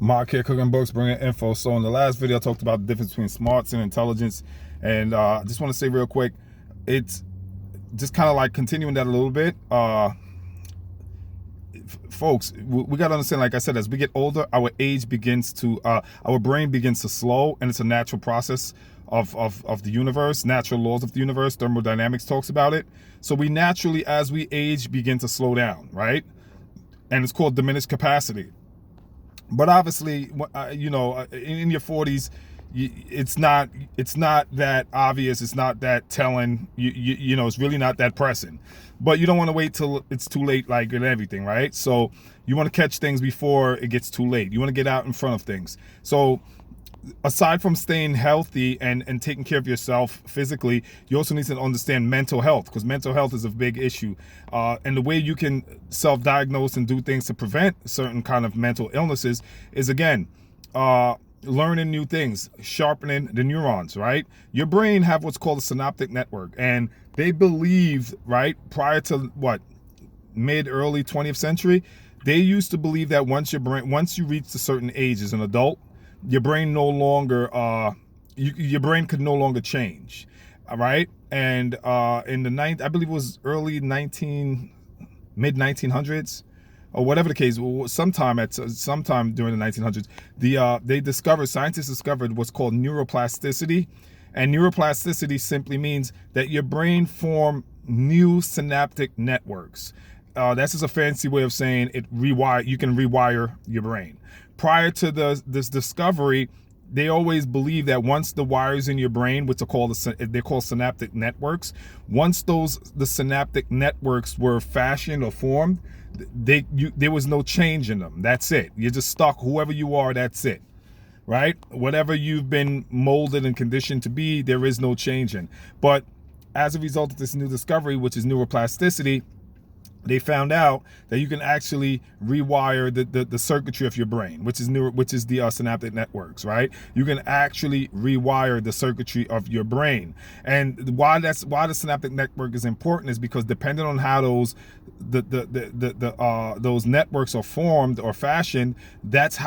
Mark here, cooking books, bringing info. So in the last video, I talked about the difference between smarts and intelligence. And I just want to say real quick, it's just kind of like continuing that a little bit. Folks, we got to understand, like I said, as we get older, our age begins to, our brain begins to slow, and it's a natural process of the universe, natural laws of the universe. Thermodynamics talks about it. So we naturally, as we age, begin to slow down, right? And it's called diminished capacity. But obviously, in your 40s, it's not that obvious. It's not that telling. It's really not that pressing. But you don't want to wait till it's too late, like in everything, right? So you want to catch things before it gets too late. You want to get out in front of things. So aside from staying healthy and taking care of yourself physically, you also need to understand mental health, because mental health is a big issue. And the way you can self-diagnose and do things to prevent certain kind of mental illnesses is, again, learning new things, sharpening the neurons, right? Your brain have what's called a synaptic network, and they believe, right, prior to early 20th century, they used to believe that once you reach a certain age as an adult, your brain no longer your brain could no longer change. All right. And in the I believe it was mid 1900s, or whatever the case, sometime during the 1900s, scientists discovered what's called neuroplasticity. And neuroplasticity simply means that your brain form new synaptic networks. That's just a fancy way of saying you can rewire your brain. Prior to this discovery, they always believed that once the wires in your brain, which they're called synaptic networks, once the synaptic networks were fashioned or formed, there was no change in them. That's it. You're just stuck. Whoever you are, that's it. Right? Whatever you've been molded and conditioned to be, there is no change in. But as a result of this new discovery, which is neuroplasticity, they found out that you can actually rewire the circuitry of your brain, which is the synaptic networks, right? You can actually rewire the circuitry of your brain. And why the synaptic network is important is because depending on how those networks are formed or fashioned, that's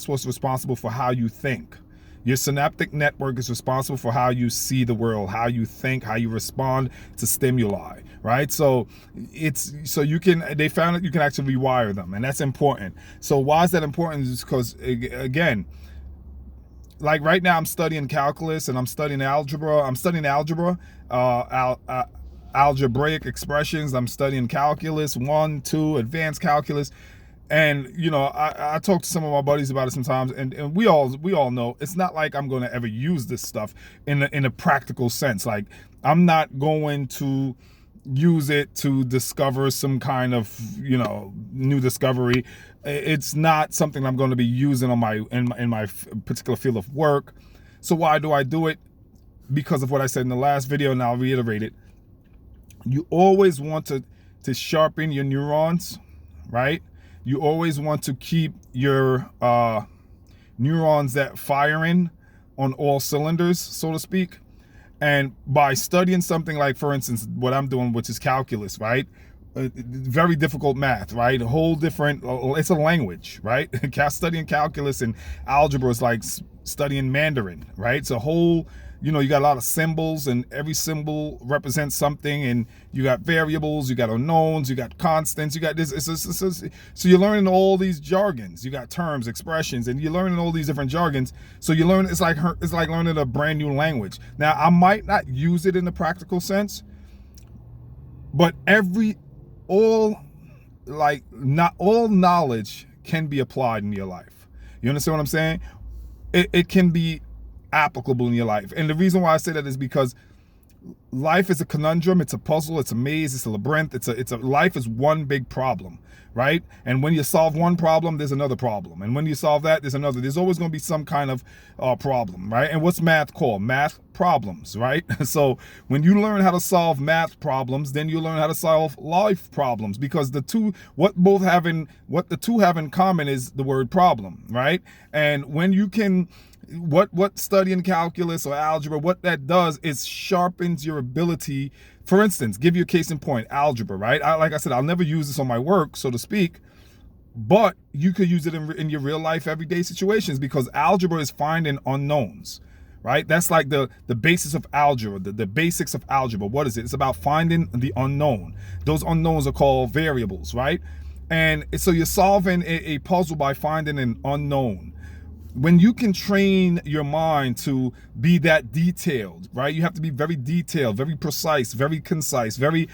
what's responsible for how you think. Your synaptic network is responsible for how you see the world, how you think, how you respond to stimuli, right? So they found that you can actually rewire them, and that's important. So why is that important? Is because, again, like right now I'm studying calculus and I'm studying algebra. Algebraic expressions. I'm studying calculus 1, 2, advanced calculus. And I talk to some of my buddies about it sometimes, and we all know it's not like I'm going to ever use this stuff in a practical sense. Like, I'm not going to use it to discover some kind of new discovery. It's not something I'm going to be using in my particular field of work. So why do I do it? Because of what I said in the last video, and I'll reiterate it. You always want to sharpen your neurons, right? You always want to keep your neurons that firing on all cylinders, so to speak. And by studying something like, for instance, what I'm doing, which is calculus, right? Very difficult math, right? It's a language, right? Studying calculus and algebra is like studying Mandarin, right? It's a whole, you got a lot of symbols, and every symbol represents something, and you got variables, you got unknowns, you got constants, you got this. So you're learning all these jargons. You got terms, expressions, and you're learning all these different jargons. So you learn, it's like learning a brand new language. Now, I might not use it in the practical sense, but not all knowledge can be applied in your life. You understand what I'm saying? It can be applicable in your life. And the reason why I say that is because life is a conundrum, it's a puzzle, it's a maze, it's a labyrinth, life is one big problem, right? And when you solve one problem, there's another problem. And when you solve that, there's another. There's always going to be some kind of problem, right? And what's math called? Math problems, right? So when you learn how to solve math problems, then you learn how to solve life problems, because what the two have in common is the word problem, right? And when you can what studying calculus or algebra, what that does is sharpens your ability. For instance, give you a case in point, algebra, right? Like I said, I'll never use this on my work, so to speak, but you could use it in your real life everyday situations, because algebra is finding unknowns, right? That's like the basis of algebra, the basics of algebra. What is it? It's about finding the unknown. Those unknowns are called variables, right? And so you're solving a puzzle by finding an unknown. When you can train your mind to be that detailed, right? You have to be very detailed, very precise, very concise, very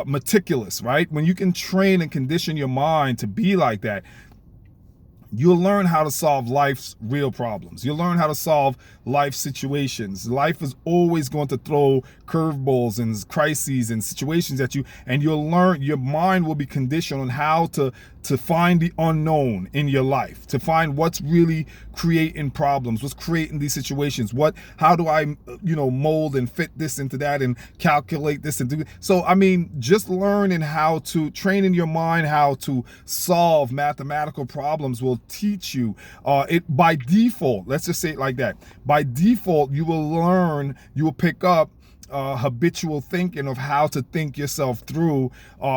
meticulous, right? When you can train and condition your mind to be like that, you'll learn how to solve life's real problems. You'll learn how to solve life situations. Life is always going to throw curveballs and crises and situations at you, and you'll learn, your mind will be conditioned on how to find the unknown in your life, to find what's really creating problems, what's creating these situations, how do I, mold and fit this into that and calculate this and do it. So, I mean, just learning how to train in your mind how to solve mathematical problems will teach you it by default. Let's just say it like that. By default, you will pick up habitual thinking of how to think yourself through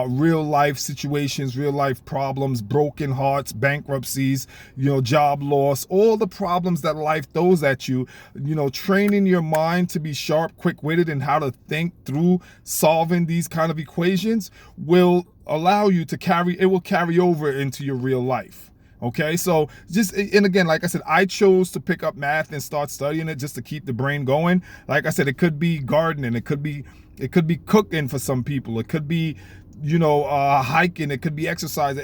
real life situations, real life problems, broken hearts, bankruptcies, job loss, all the problems that life throws at you. Training your mind to be sharp, quick-witted, and how to think through solving these kind of equations will allow you to carry over into your real life. Okay, so and again, like I said, I chose to pick up math and start studying it just to keep the brain going. Like I said, it could be gardening, it could be cooking for some people, it could be, hiking, it could be exercise,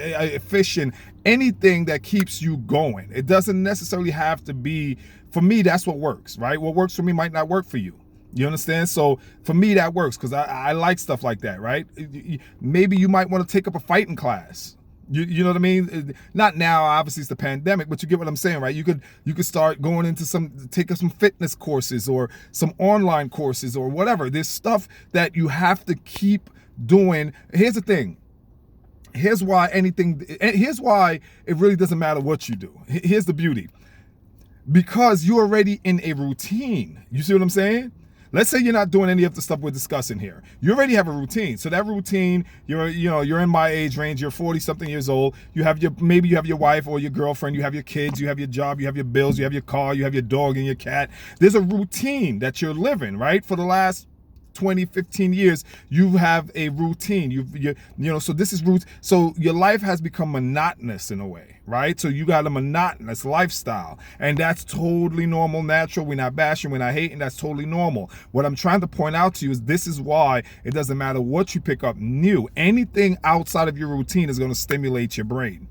fishing, anything that keeps you going. It doesn't necessarily have to be, for me, that's what works, right? What works for me might not work for you. You understand? So for me, that works because I like stuff like that, right? Maybe you might want to take up a fighting class. You know what I mean? Not now, obviously it's the pandemic, but you get what I'm saying, right? You could start going into take up some fitness courses or some online courses or whatever. There's stuff that you have to keep doing. Here's the thing. Here's why it really doesn't matter what you do. Here's the beauty. Because you're already in a routine. You see what I'm saying? Let's say you're not doing any of the stuff we're discussing here. You already have a routine. So that routine, you're in my age range, you're 40 something years old. Maybe you have your wife or your girlfriend, you have your kids, you have your job, you have your bills, you have your car, you have your dog and your cat. There's a routine that you're living, right? For the last 20, 15 years, you have a routine. So this is root. So your life has become monotonous in a way, right? So you got a monotonous lifestyle, and that's totally normal, natural. We're not bashing, we're not hating. That's totally normal. What I'm trying to point out to you is this is why it doesn't matter what you pick up new. Anything outside of your routine is going to stimulate your brain.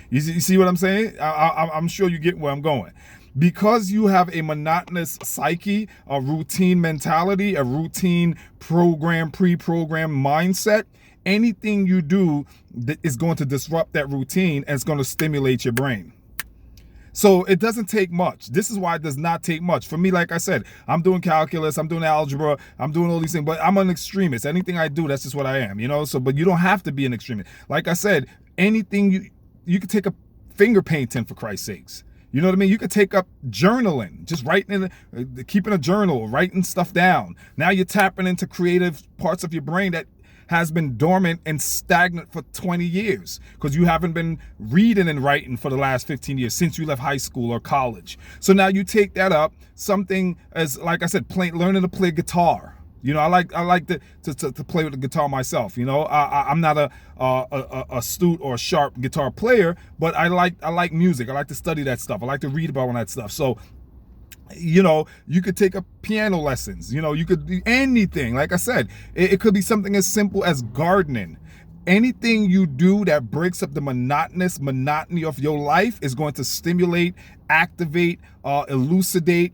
You see what I'm saying? I'm sure you get where I'm going. Because you have a monotonous psyche, a routine mentality, a routine pre-programmed mindset, anything you do is going to disrupt that routine and it's going to stimulate your brain. So it doesn't take much. This is why it does not take much. For me, like I said, I'm doing calculus, I'm doing algebra, I'm doing all these things, but I'm an extremist. Anything I do, that's just what I am, but you don't have to be an extremist. Like I said, anything you could take up finger painting, for Christ's sakes. You know what I mean? You could take up journaling, just keeping a journal, writing stuff down. Now you're tapping into creative parts of your brain that has been dormant and stagnant for 20 years because you haven't been reading and writing for the last 15 years since you left high school or college. So now you take that up, something as, like I said, learning to play guitar. I like to play with the guitar myself. I'm not a astute or sharp guitar player, but I like music. I like to study that stuff. I like to read about all that stuff. So, you could take up piano lessons. You could do anything. Like I said, it could be something as simple as gardening. Anything you do that breaks up the monotony of your life is going to stimulate, activate, elucidate,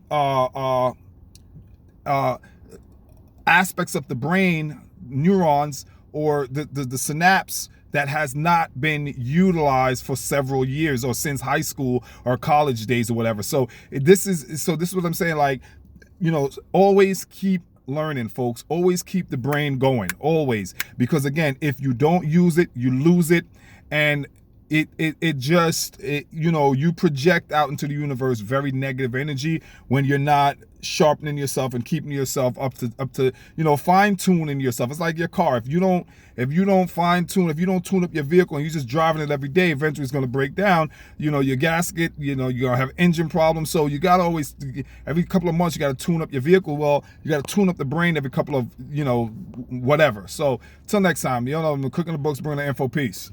aspects of the brain, neurons, or the synapse that has not been utilized for several years or since high school or college days or whatever. So this is what I'm saying. Like, always keep learning, folks. Always keep the brain going. Always. Because again, if you don't use it, you lose it. And you know, you project out into the universe very negative energy when you're not sharpening yourself and keeping yourself up to you know, fine tuning yourself. It's like your car. If you don't fine tune, if you don't tune up your vehicle and you're just driving it every day, eventually it's going to break down. You know, your gasket, you know, you're going to have engine problems. So you got to always, every couple of months, you got to tune up your vehicle. Well, you got to tune up the brain every couple of, you know, whatever. So till next time, you know, I'm cooking the books, bringing the info. Peace.